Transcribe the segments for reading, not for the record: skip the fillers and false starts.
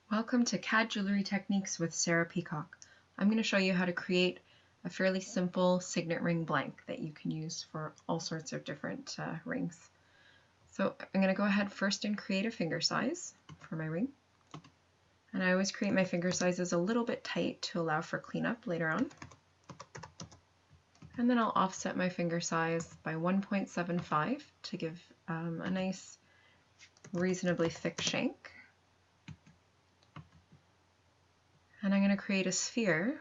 Welcome to CAD Jewelry Techniques with Sarah Peacock. I'm going to show you how to create a fairly simple signet ring blank that you can use for all sorts of different rings. So I'm going to go ahead first and create a finger size for my ring. And I always create my finger sizes a little bit tight to allow for cleanup later on. And then I'll offset my finger size by 1.75 to give a nice, reasonably thick shank. And I'm going to create a sphere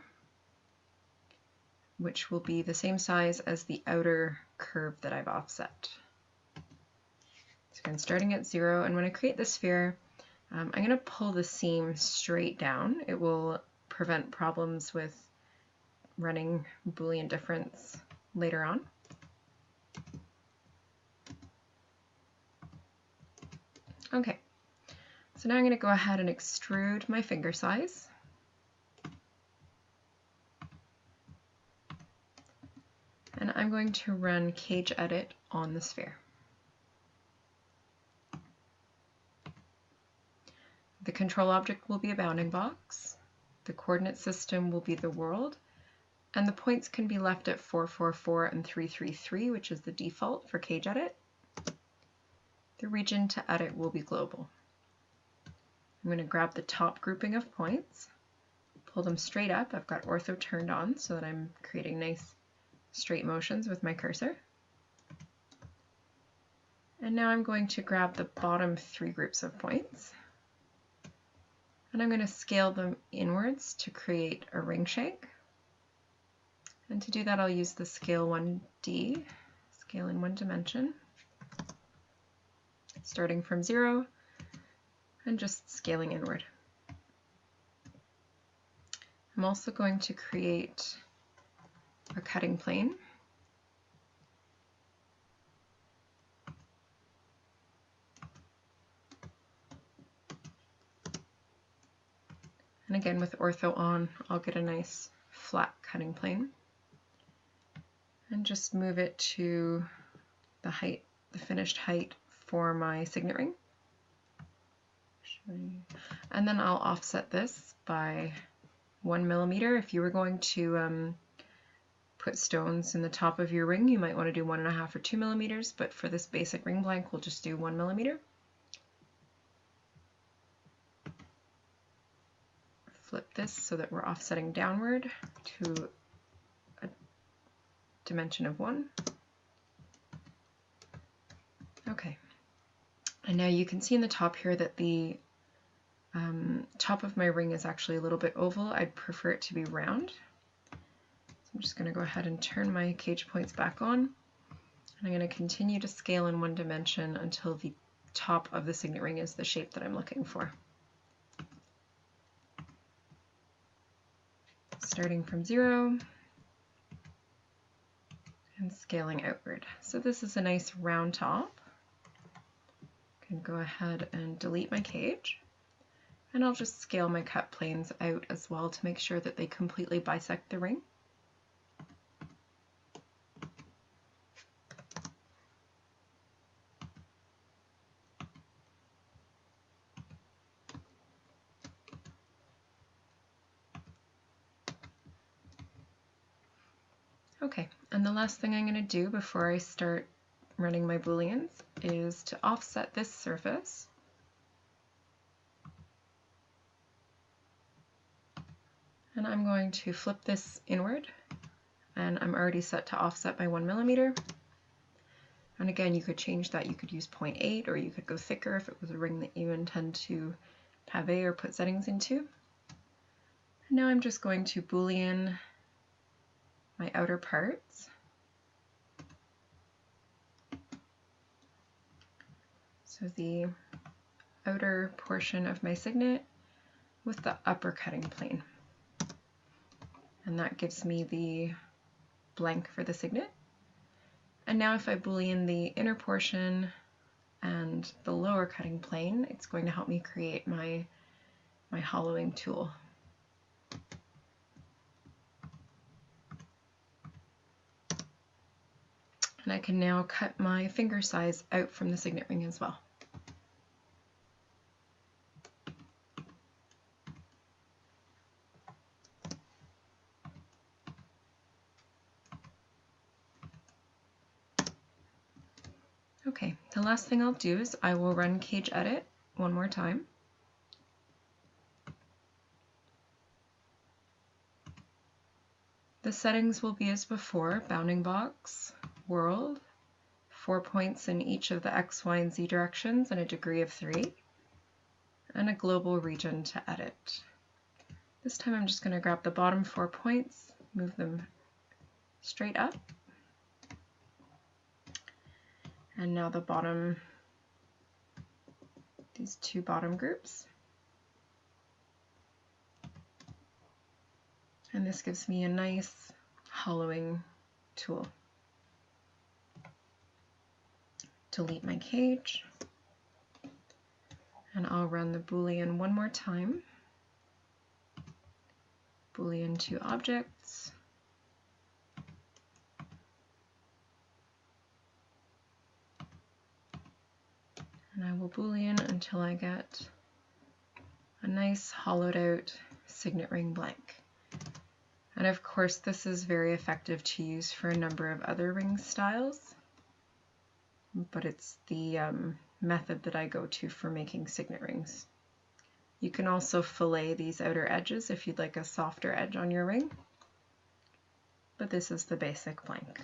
which will be the same size as the outer curve that I've offset. So again, starting at 0, and when I create the sphere, I'm going to pull the seam straight down. It will prevent problems with running Boolean difference later on. Okay, so now I'm going to go ahead and extrude my finger size. And I'm going to run cage edit on the sphere. The control object will be a bounding box, the coordinate system will be the world, and the points can be left at 444 and 333, which is the default for cage edit. The region to edit will be global. I'm going to grab the top grouping of points, pull them straight up. I've got ortho turned on so that I'm creating nice straight motions with my cursor. And now I'm going to grab the bottom 3 groups of points, and I'm going to scale them inwards to create a ring shank. And to do that, I'll use the scale 1D, scale in 1 dimension, starting from 0 and just scaling inward. I'm also going to create a cutting plane. And again, with ortho on, I'll get a nice flat cutting plane. And just move it to the height, the finished height for my signet ring. And then I'll offset this by 1 millimeter. If you were going to put stones in the top of your ring, you might want to do 1.5 or 2 millimeters, but for this basic ring blank, we'll just do 1 millimeter. Flip this so that we're offsetting downward to a dimension of 1. Okay, and now you can see in the top here that the top of my ring is actually a little bit oval. I'd prefer it to be round. I'm just going to go ahead and turn my cage points back on, and I'm going to continue to scale in 1 dimension until the top of the signet ring is the shape that I'm looking for. Starting from 0 and scaling outward. So this is a nice round top. I can go ahead and delete my cage, and I'll just scale my cut planes out as well to make sure that they completely bisect the ring. Okay, and the last thing I'm going to do before I start running my booleans is to offset this surface. And I'm going to flip this inward, and I'm already set to offset by 1 millimeter. And again, you could change that. You could use 0.8, or you could go thicker if it was a ring that you intend to pave or put settings into. And now I'm just going to boolean my outer parts. So the outer portion of my signet with the upper cutting plane. And that gives me the blank for the signet. And now if I boolean the inner portion and the lower cutting plane, it's going to help me create my hollowing tool. And I can now cut my finger size out from the signet ring as well. Okay, the last thing I'll do is I will run Cage Edit one more time. The settings will be as before: bounding box, world, 4 points in each of the X, Y, and Z directions and a degree of 3, and a global region to edit. This time I'm just going to grab the bottom 4 points, move them straight up, and now the bottom, these 2 bottom groups. And this gives me a nice hollowing tool. Delete my cage, and I'll run the Boolean one more time. Boolean to objects. And I will Boolean until I get a nice hollowed out signet ring blank. And of course, this is very effective to use for a number of other ring styles, but it's the method that I go to for making signet rings. You can also fillet these outer edges if you'd like a softer edge on your ring, but this is the basic blank.